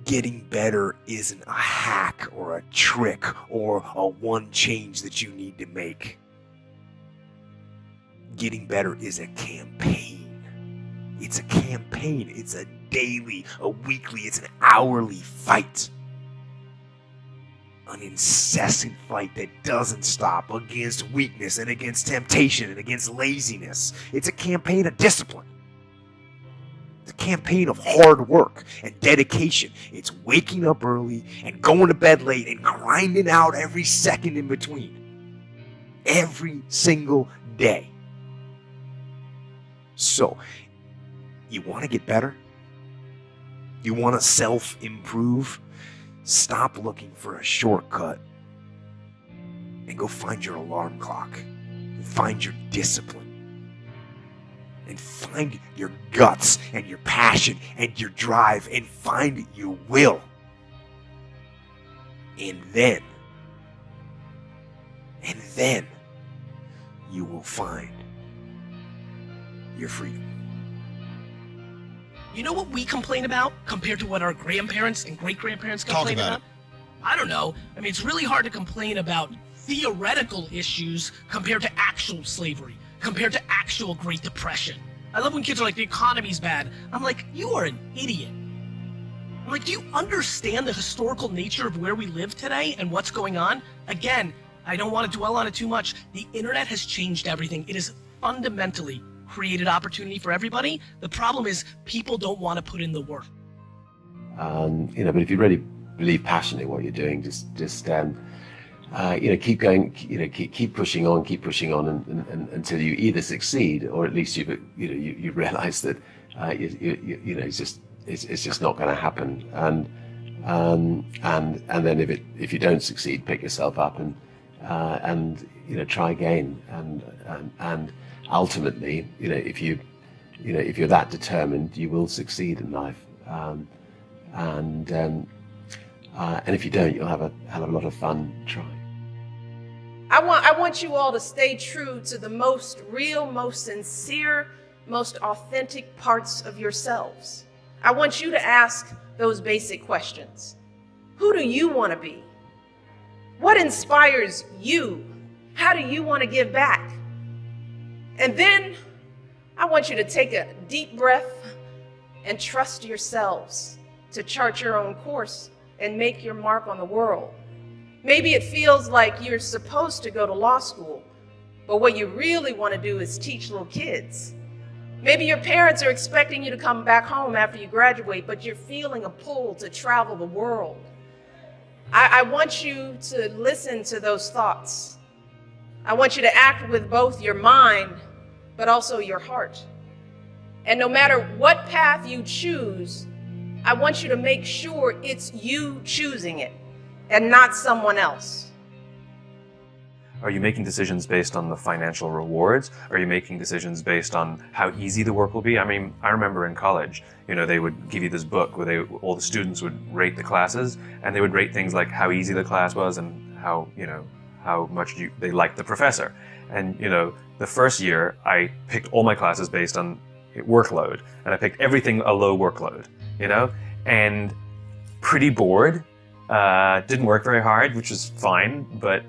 Getting better isn't a hack or a trick or a one change that you need to make. Getting better is a campaign. It's a campaign. It's a daily, a weekly, it's an hourly fight. An incessant fight that doesn't stop against weakness and against temptation and against laziness. It's a campaign of discipline. It's a campaign of hard work and dedication. It's waking up early and going to bed late and grinding out every second in between. Every single day. So, you want to get better? You want to self-improve? Stop looking for a shortcut and go find your alarm clock. Find your discipline. And find your guts and your passion and your drive and find your will. And then you will find your freedom. You know what we complain about compared to what our grandparents and great-grandparents complain about? I don't know. I mean, it's really hard to complain about theoretical issues compared to actual slavery, compared to actual Great Depression. I love when kids are like, the economy's bad. I'm like, you are an idiot. I'm like, do you understand the historical nature of where we live today and what's going on? Again, I don't want to dwell on it too much. The internet has changed everything. It has fundamentally created opportunity for everybody. The problem is people don't want to put in the work. But if you really believe passionately what you're doing, just keep going. Keep pushing on, and until you either succeed or at least you realize that it's just not going to happen. And then if you don't succeed, pick yourself up and try again. And ultimately, if you're that determined, you will succeed in life. And if you don't, you'll have a hell of a lot of fun trying. I want you all to stay true to the most real, most sincere, most authentic parts of yourselves. I want you to ask those basic questions. Who do you want to be? What inspires you? How do you want to give back? And then I want you to take a deep breath and trust yourselves to chart your own course and make your mark on the world. Maybe it feels like you're supposed to go to law school, but what you really want to do is teach little kids. Maybe your parents are expecting you to come back home after you graduate, but you're feeling a pull to travel the world. I want you to listen to those thoughts. I want you to act with both your mind, but also your heart. And no matter what path you choose, I want you to make sure it's you choosing it and not someone else. Are you making decisions based on the financial rewards? Are you making decisions based on how easy the work will be? I mean, I remember in college, they would give you this book where all the students would rate the classes, and they would rate things like how easy the class was and how much they liked the professor. And, the first year I picked all my classes based on workload, and I picked everything a low workload, and pretty bored, didn't work very hard, which was fine, but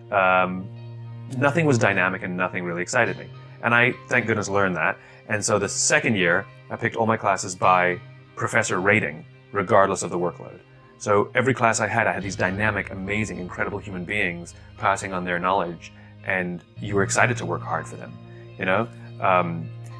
nothing was dynamic and nothing really excited me. And I, thank goodness, learned that. And so the second year, I picked all my classes by professor rating, regardless of the workload. So every class I had these dynamic, amazing, incredible human beings passing on their knowledge, and you were excited to work hard for them,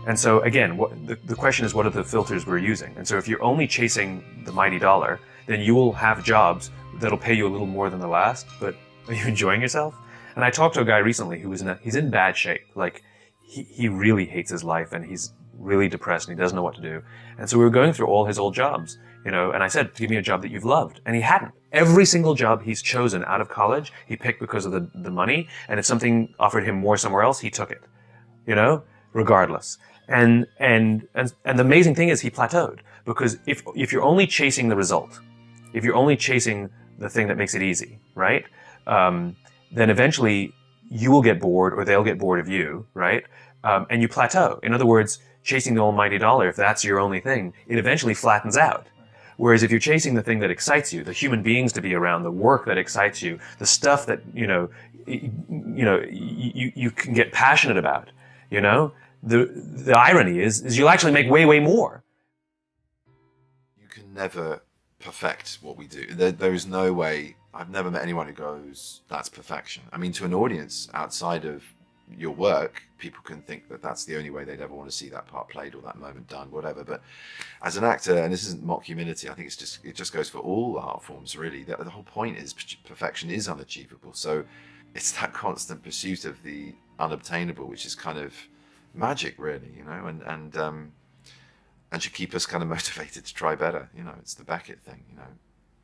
And so again, the question is, what are the filters we're using? And so if you're only chasing the mighty dollar, then you will have jobs that'll pay you a little more than the last, but are you enjoying yourself? And I talked to a guy recently who he's in bad shape. Like, he really hates his life, and he's really depressed, and he doesn't know what to do. And so we were going through all his old jobs, and I said, give me a job that you've loved. And he hadn't. Every single job he's chosen out of college, he picked because of the money, and if something offered him more somewhere else, he took it, regardless. And the amazing thing is he plateaued, because if you're only chasing the result, if you're only chasing the thing that makes it easy, right? Then eventually you will get bored, or they'll get bored of you, right? And you plateau. In other words, chasing the almighty dollar, if that's your only thing, it eventually flattens out. Whereas if you're chasing the thing that excites you, the human beings to be around, the work that excites you, the stuff that, you can get passionate about, the irony is you'll actually make way, way more. You can never perfect what we do. There is no way. I've never met anyone who goes, that's perfection. I mean, to an audience outside of your work, people can think that that's the only way they'd ever want to see that part played or that moment done, whatever. But as an actor, and this isn't mock humility, I think it just goes for all art forms, really. The whole point is perfection is unachievable. So it's that constant pursuit of the unobtainable, which is kind of magic, really, and should keep us kind of motivated to try better. It's the Beckett thing,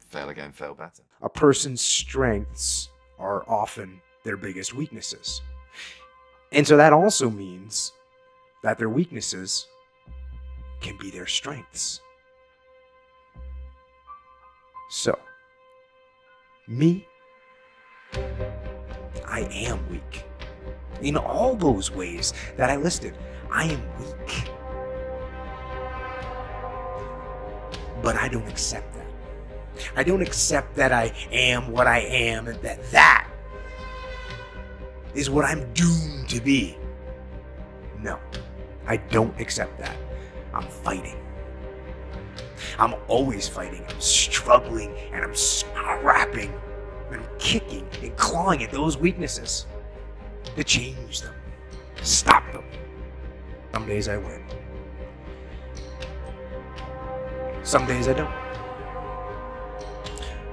fail again, fail better. A person's strengths are often their biggest weaknesses. And so that also means that their weaknesses can be their strengths. So, me, I am weak. In all those ways that I listed, I am weak. But I don't accept that. I don't accept that I am what I am and that is what I'm doomed to be. No, I don't accept that. I'm fighting. I'm always fighting. I'm struggling and I'm scrapping and I'm kicking and clawing at those weaknesses to change them, to stop them. Some days I win. Some days I don't.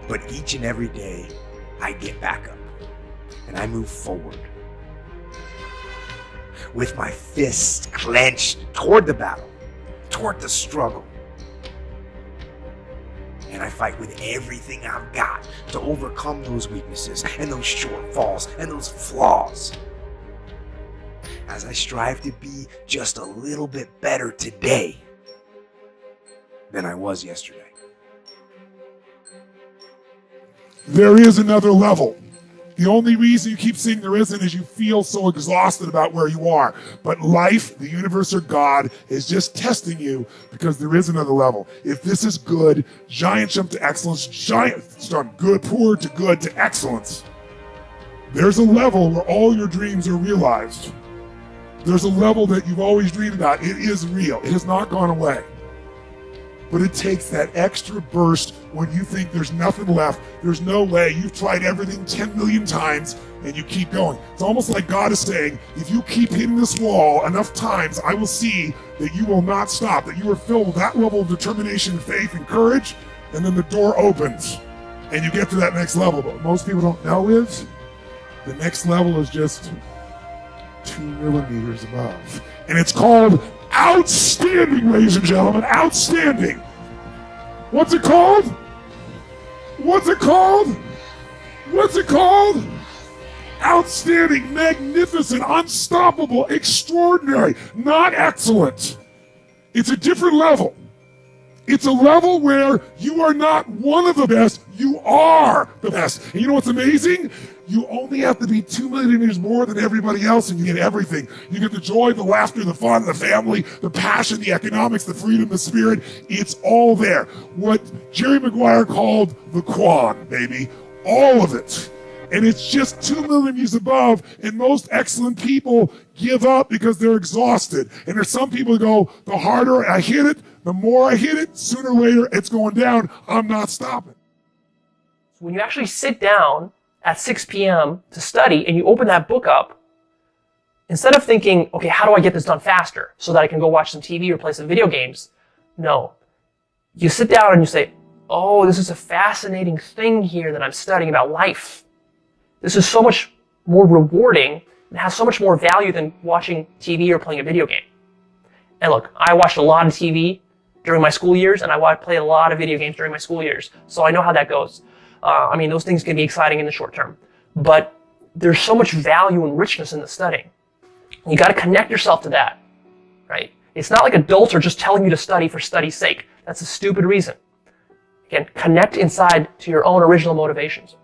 But each and every day, I get back up and I move forward with my fists clenched toward the battle, toward the struggle. And I fight with everything I've got to overcome those weaknesses and those shortfalls and those flaws. As I strive to be just a little bit better today than I was yesterday. There is another level. The only reason you keep saying there isn't is you feel so exhausted about where you are. But life, the universe, or God is just testing you because there is another level. If this is good, giant jump to excellence, giant from good, poor to good to excellence. There's a level where all your dreams are realized. There's a level that you've always dreamed about. It is real. It has not gone away. But it takes that extra burst when you think there's nothing left, there's no way, you've tried everything 10 million times, and you keep going. It's almost like God is saying, if you keep hitting this wall enough times, I will see that you will not stop, that you are filled with that level of determination, faith, and courage, and then the door opens, and you get to that next level. But what most people don't know is, the next level is just 2 millimeters above. And it's called outstanding, ladies and gentlemen, outstanding. What's it called? What's it called? What's it called? Outstanding, magnificent, unstoppable, extraordinary, not excellent. It's a different level. It's a level where you are not one of the best, you are the best. And you know what's amazing? You only have to be 2 millimeters more than everybody else and you get everything. You get the joy, the laughter, the fun, the family, the passion, the economics, the freedom, the spirit. It's all there. What Jerry Maguire called the quad, baby. All of it. And it's just 2 millimeters above, and most excellent people give up because they're exhausted. And there's some people who go, the harder I hit it, the more I hit it, sooner or later it's going down. I'm not stopping. When you actually sit down at 6 p.m. to study and you open that book up, instead of thinking, okay, how do I get this done faster so that I can go watch some TV or play some video games? No. You sit down and you say, oh, this is a fascinating thing here that I'm studying about life. This is so much more rewarding and has so much more value than watching TV or playing a video game. And look, I watched a lot of TV during my school years, and I played a lot of video games during my school years, so I know how that goes. Those things can be exciting in the short term, but there's so much value and richness in the studying. You got to connect yourself to that, right? It's not like adults are just telling you to study for study's sake. That's a stupid reason. Again, connect inside to your own original motivations.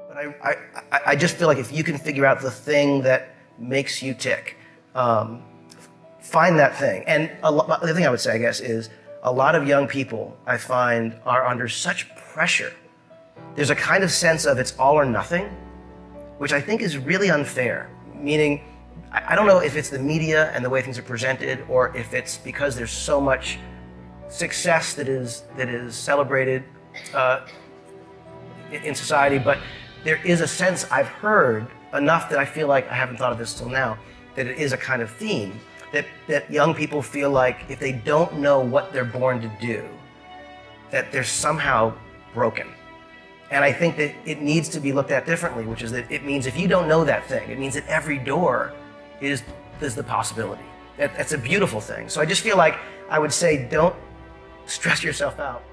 But I just feel like if you can figure out the thing that makes you tick, find that thing. And the other thing I would say, I guess, is a lot of young people, I find, are under such pressure. There's a kind of sense of it's all or nothing, which I think is really unfair. Meaning, I don't know if it's the media and the way things are presented, or if it's because there's so much success that is celebrated in society, but there is a sense, I've heard enough that I feel like I haven't thought of this till now, that it is a kind of theme, that young people feel like if they don't know what they're born to do, that they're somehow broken. And I think that it needs to be looked at differently, which is that it means if you don't know that thing, it means that every door is the possibility. That's a beautiful thing. So I just feel like I would say don't stress yourself out.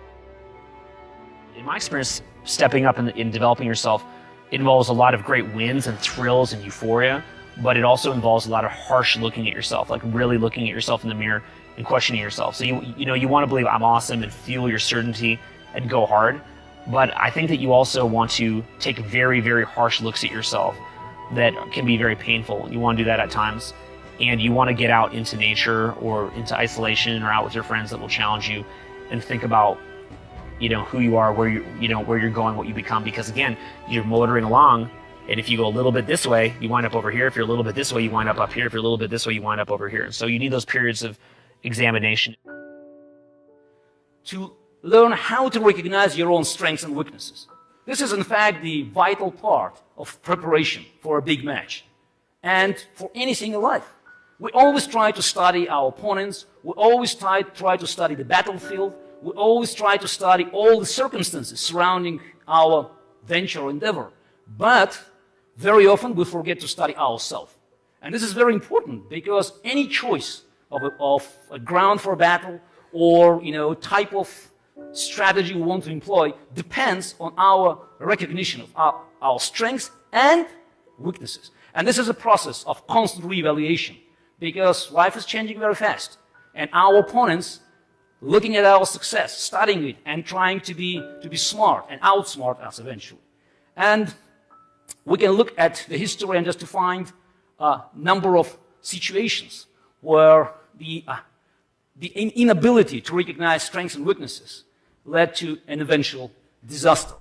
In my experience, stepping up in developing yourself involves a lot of great wins and thrills and euphoria, but it also involves a lot of harsh looking at yourself, like really looking at yourself in the mirror and questioning yourself. So you want to believe I'm awesome and fuel your certainty and go hard, but I think that you also want to take very, very harsh looks at yourself that can be very painful. You want to do that at times, and you want to get out into nature or into isolation or out with your friends that will challenge you and think about who you are, where you're going, what you become, because again, you're motoring along, and if you go a little bit this way, you wind up over here. If you're a little bit this way, you wind up here. If you're a little bit this way, you wind up over here. So you need those periods of examination. To learn how to recognize your own strengths and weaknesses. This is in fact the vital part of preparation for a big match and for anything in life. We always try to study our opponents. We always try to study the battlefield. We always try to study all the circumstances surrounding our venture or endeavor. But very often we forget to study ourselves. And this is very important because any choice of a ground for a battle or type of strategy we want to employ depends on our recognition of our strengths and weaknesses. And this is a process of constant reevaluation because life is changing very fast. And our opponents, looking at our success, studying it, and trying to be smart and outsmart us eventually. And we can look at the history and just to find a number of situations where the inability to recognize strengths and weaknesses led to an eventual disaster.